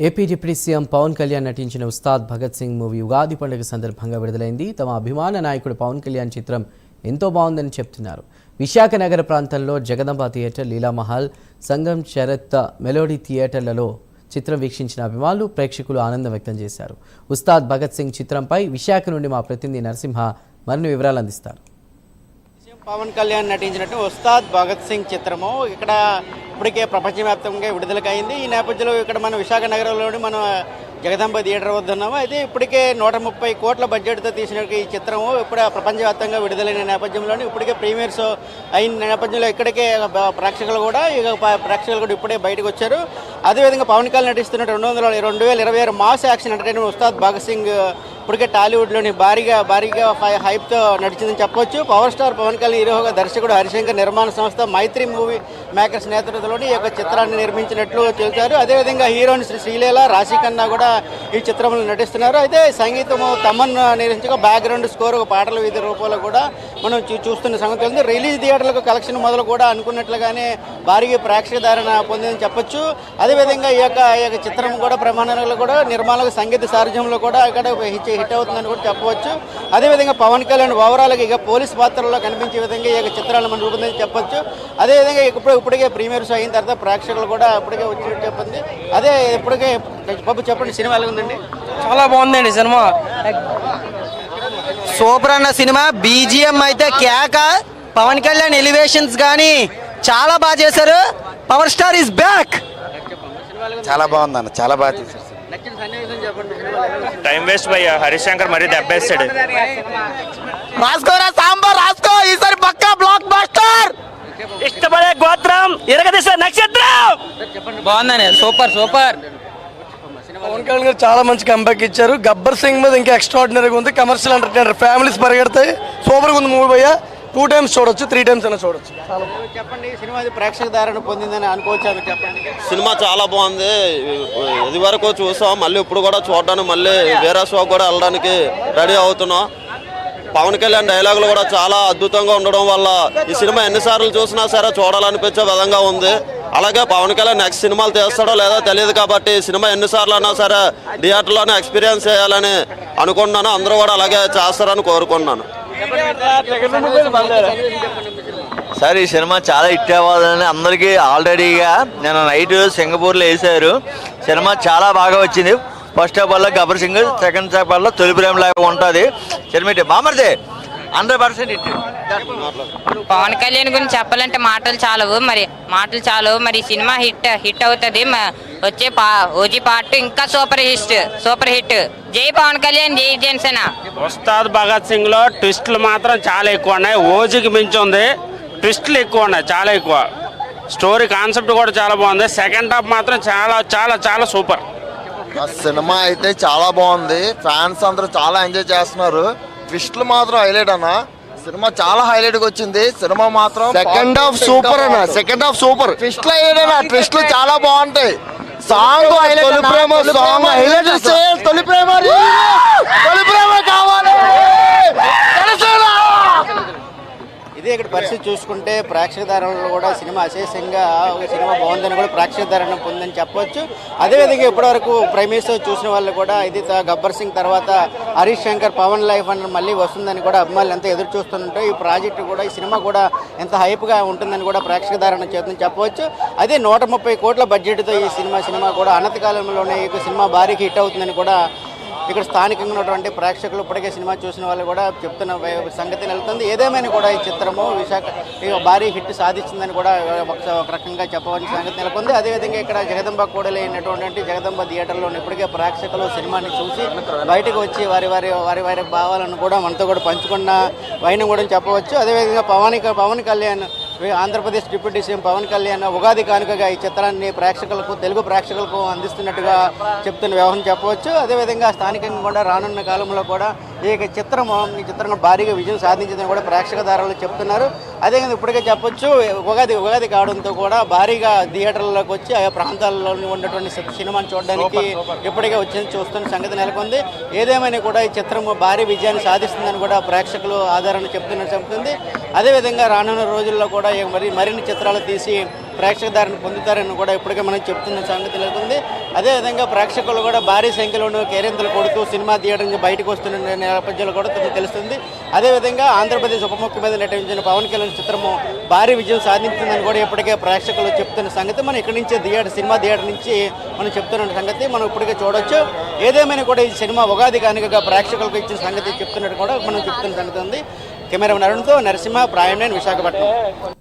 AP deputy CM Pawan Kalyan నటించిన Ustaad Bhagat Singh movie Ugadi పండుగ సందర్భంగా విడుదలైంది. తమ అభిమాన నాయకుడు పవన్ కళ్యాణ్ చిత్రం ఎంతో బాగుందని చెప్తున్నారు. విశాఖ నగర ప్రాంతంలో జగదంబ థియేటర్, లీలామహల్, సంగం శరత్ మెలోడీ థియేటర్లలో చిత్రం వీక్షించిన అభిమానులు, ప్రేక్షకులు ఆనందం వ్యక్తం చేశారు. ఉస్తాద్ భగత్ సింగ్ చిత్రంపై విశాఖ నుండి మా ప్రతినిధి నరసింహ మరిన్ని వివరాలు అందిస్తారు. పవన్ కళ్యాణ్ నటించినట్టు ఉస్తాద్ భగత్ సింగ్ చిత్రము ఇక్కడ ఇప్పటికే ప్రపంచవ్యాప్తంగా విడుదలకైంది. ఈ నేపథ్యంలో ఇక్కడ మన విశాఖ నగరంలోని మనం జగదంబ థియేటర్ వద్ద ఉన్నాము. అయితే ఇప్పటికే 130 కోట్ల బడ్జెట్తో తీసిన ఈ చిత్రము ఇప్పుడు ప్రపంచవ్యాప్తంగా విడుదలైన నేపథ్యంలోని ఇప్పటికే ప్రీమియర్స్ అయిన నేపథ్యంలో ఇక్కడికే ప్రేక్షకులు కూడా ఇప్పుడే బయటకు వచ్చారు. అదేవిధంగా పవన్ కళ్యాణ్ నటిస్తున్న 2026 mass action entertainment Ustaad Bhagat Singh ఇప్పటికే టాలీవుడ్లోని భారీగా హైప్తో నడిచిందని చెప్పొచ్చు. పవర్ స్టార్ పవన్ కళ్యాణ్ హీరోగా దర్శకుడు హరిశంకర్ నిర్మాణ సంస్థ మైత్రి మూవీ మేకర్స్ నేతృత్వంలోని ఈ యొక్క చిత్రాన్ని నిర్మించినట్లు తెలిపారు. అదేవిధంగా హీరోయిన్ శ్రీలీల, రాశిఖన్నా కూడా ఈ చిత్రంలో నటిస్తున్నారు. అయితే సంగీతము తమన్ నిర్మించగా బ్యాక్గ్రౌండ్ స్కోర్ పాటల విధి రూపంలో కూడా మనం చూస్తున్న సంగతి ఉంది. రిలీజ్ థియేటర్లకు కలెక్షన్ మొదలు కూడా అనుకున్నట్లుగానే భారీగా ప్రేక్షకధారణ పొందిందని చెప్పొచ్చు. అదేవిధంగా ఈ యొక్క చిత్రం కూడా ప్రమాణాలు కూడా నిర్మాణాలకు సంగీత సారథ్యంలో కూడా ఇక్కడ హిట్ అవుతుందని కూడా చెప్పవచ్చు. అదేవిధంగా పవన్ కళ్యాణ్ ఓవరాల్గా ఇక పోలీస్ పాత్రలో కనిపించే విధంగా ఈ యొక్క చిత్రాలను మనం రూపొందించి చెప్పొచ్చు. అదేవిధంగా ఇప్పటికే ప్రీమియర్స్ అయిన తర్వాత ప్రేక్షకులు కూడా ఇప్పటికే వచ్చినట్టు చెప్పింది. అదే ఇప్పటికే బాబు చెప్పండి, సినిమా ఎలా ఉందండి? చాలా బాగుందండి సినిమా, సూపర్ అన్న సినిమా. బీజిఎం అయితే కేక, పవన్ కళ్యాణ్ ఎలివేషన్స్ కానీ చాలా బాగా చేశారు. Power star is back. చాలా బాగుందన్న, చాలా బాగా చేశారు. టైం వేస్ట్ భయ్యా, హరిశంకర్ మరీ దెబ్బేస్తాడు. రాసుకోరా సాంబార్ రాసుకో, ఈసారి పక్కా బ్లాక్ బస్టర్. ఇష్టపడే గోత్రం ఇరగదీసే నక్షత్రం. బాగుందని, సూపర్ సూపర్. పవన్ కళ్యాణ్ గారు చాలా మంచి కంబ్యాక్ ఇచ్చారు. గబ్బర్ సింగ్ మీద ఇంకా ఎక్స్ట్రాడినరీగా ఉంది. కమర్షియల్ ఎంటర్టైనర్, ఫ్యామిలీస్ పరిగెడతాయి. సూపర్గా ఉంది మూవీ భయ్యా. 2 times చూడొచ్చు, 3 times అయినా చూడొచ్చు. చెప్పండి, సినిమా ప్రేక్షకధారణ పొందిందని అనుకోవచ్చు. చెప్పండి. సినిమా చాలా బాగుంది. ఇది వరకు చూసాం, మళ్ళీ ఇప్పుడు కూడా చూడడానికి మళ్ళీ వేరే షో కూడా వెళ్ళడానికి రెడీ అవుతున్నాం. పవన్ కళ్యాణ్ డైలాగులు కూడా చాలా అద్భుతంగా ఉండడం వల్ల ఈ సినిమా ఎన్నిసార్లు చూసినా సరే చూడాలనిపించే విధంగా ఉంది. అలాగే పవన్ కళ్యాణ్ నెక్స్ట్ సినిమాలు తీస్తాడో లేదో తెలియదు కాబట్టి సినిమా ఎన్నిసార్లు అయినా సరే థియేటర్లోనే ఎక్స్పీరియన్స్ చేయాలని అనుకుంటున్నాను. అందరూ కూడా అలాగే చేస్తారని కోరుకుంటున్నాను. సార్, ఈ సినిమా చాలా హిట్ అవ్వాలని అందరికీ ఆల్రెడీగా నేను నైట్ సింగపూర్లో వేసారు. సినిమా చాలా బాగా వచ్చింది. ఫస్ట్ హాఫ్ వల్ల గబ్బర్ సింగ్, సెకండ్ హాఫ్ వల్ల తొలి ప్రేమ లాగా ఉంటుంది. సినిమా బామర్దే 100% హిట్. పవన్ కళ్యాణ్ గురించి చెప్పాలంటే మాటలు చాలవు. మరి సినిమా హిట్ అవుతుంది. వచ్చే ఓజీ పార్ట్ ఇంకా సూపర్ హిట్. జై పవన్ కళ్యాణ్, జై జనసేన. ఉస్తాద్ భగత్ సింగ్ లో ట్విస్టులు మాత్రం చాలా ఎక్కువ ఉన్నాయి. ఓజీకి మించి ఉంది, ట్విస్టులు ఎక్కువ ఉన్నాయి, చాలా ఎక్కువ. స్టోరీ కాన్సెప్ట్ కూడా చాలా బాగుంది. సెకండ్ హాఫ్ మాత్రం చాలా చాలా చాలా సూపర్. సినిమా అయితే చాలా బాగుంది. ఫ్యాన్స్ అందరూ చాలా ఎంజాయ్ చేస్తున్నారు. ట్విస్ట్లు మాత్రం హైలైట్ అన్న. సినిమా చాలా హైలైట్ గా వచ్చింది. సినిమా మాత్రం సెకండ్ హాఫ్ సూపర్ అన్న. Second half super. ట్విస్ట్లు హైలైట్ అన్న. ట్విస్ట్లు చాలా బాగుంటాయి. సాంగ్ హైలైట్, తొలి ప్రేమ కావాలి. ఇదే ఇక్కడ పరిస్థితి చూసుకుంటే ప్రేక్షకధారణలో కూడా సినిమా అశేషంగా ఒక సినిమా బాగుందని కూడా ప్రేక్షకధారణ పొందని చెప్పొచ్చు. అదేవిధంగా ఇప్పటివరకు ప్రైమేస్ చూసిన వాళ్ళు కూడా ఇది గబ్బర్ సింగ్ తర్వాత హరీష్ శంకర్ పవన్ లైఫ్ అని మళ్ళీ వస్తుందని కూడా అభిమానులు ఎంత ఎదురు చూస్తుంటే ఈ ప్రాజెక్టు కూడా ఈ సినిమా కూడా ఎంత హైప్గా ఉంటుందని కూడా ప్రేక్షకధారణ చేస్తుందని చెప్పవచ్చు. అదే 130 కోట్ల బడ్జెట్తో ఈ సినిమా కూడా అనతికాలంలోనే ఈ సినిమా భారీగా హిట్ అవుతుందని కూడా ఇక్కడ స్థానికంగా ఉన్నటువంటి ప్రేక్షకులు ఇప్పటికే సినిమా చూసిన వాళ్ళు కూడా చెప్తున్న సంగతి నెలకొంది. ఏదేమైనా కూడా ఈ చిత్రము విశాఖ భారీ హిట్ సాధించిందని కూడా ఒక రకంగా చెప్పవలసిన సంగతి నెలకొంది. అదేవిధంగా ఇక్కడ జగదంబ కూడలి అయినటువంటి జగదంబ థియేటర్లో ఇప్పటికే ప్రేక్షకులు సినిమాని చూసి బయటకు వచ్చి వారి భావాలను కూడా మనతో కూడా పంచుకున్న వైనం కూడా చెప్పవచ్చు. అదేవిధంగా పవన్ కళ్యాణ్, ఆంధ్రప్రదేశ్ డిప్యూటీ సీఎం పవన్ కళ్యాణ్ ఉగాది కానుకగా ఈ చిత్రాన్ని తెలుగు ప్రేక్షకులకు అందిస్తున్నట్టుగా చెప్తున్న వ్యవహారం చెప్పవచ్చు. అదేవిధంగా స్థానికంగా కూడా రానున్న కాలంలో కూడా ఈ చిత్రం భారీగా విజయం సాధించిందని కూడా ప్రేక్షకదారులు చెప్తున్నారు. అదేవిధంగా ఇప్పటికే చెప్పొచ్చు, ఉగాది కావడంతో కూడా భారీగా థియేటర్లోకి వచ్చి ఆయా ప్రాంతాల్లో ఉన్నటువంటి సినిమాని చూడడానికి ఇప్పటికే చూస్తున్న సంగతి నెలకొంది. ఏదేమైనా కూడా ఈ చిత్రం భారీ విజయాన్ని సాధిస్తుందని కూడా ప్రేక్షకులు ఆదరణ చెప్తుంది. అదేవిధంగా రానున్న రోజుల్లో కూడా మరిన్ని చిత్రాలు తీసి ప్రేక్షకదారిని పొందుతారని కూడా ఇప్పటికే మనం చెప్తున్న సంగతి తెలుస్తుంది. అదేవిధంగా ప్రేక్షకులు కూడా భారీ సంఖ్యలోనూ కేరింతలు కొడుతూ సినిమా థియేటర్ నుంచి బయటకు వస్తున్న నేపథ్యంలో కూడా తెలుస్తుంది. అదేవిధంగా ఆంధ్రప్రదేశ్ ఉప ముఖ్యమంత్రి నటించిన పవన్ కళ్యాణ్ చిత్రము భారీ విజయం సాధించిందని కూడా ఇప్పటికే ప్రేక్షకులు చెప్తున్న సంగతి మనం ఇక్కడి నుంచి సినిమా థియేటర్ నుంచి మనం చెప్తున్న సంగతి మనం ఇప్పటికే చూడొచ్చు. ఏదేమైనా కూడా ఈ సినిమా ఉగాది కానుకగా ప్రేక్షకులకు ఇచ్చిన సంగతి చెప్తున్నట్టు కూడా మనం చెప్తున్న సంగతి ఉంది. కెమెరామెన్ అరుణ్తో నరసింహ, ప్రైమ్ 9 విశాఖపట్నం.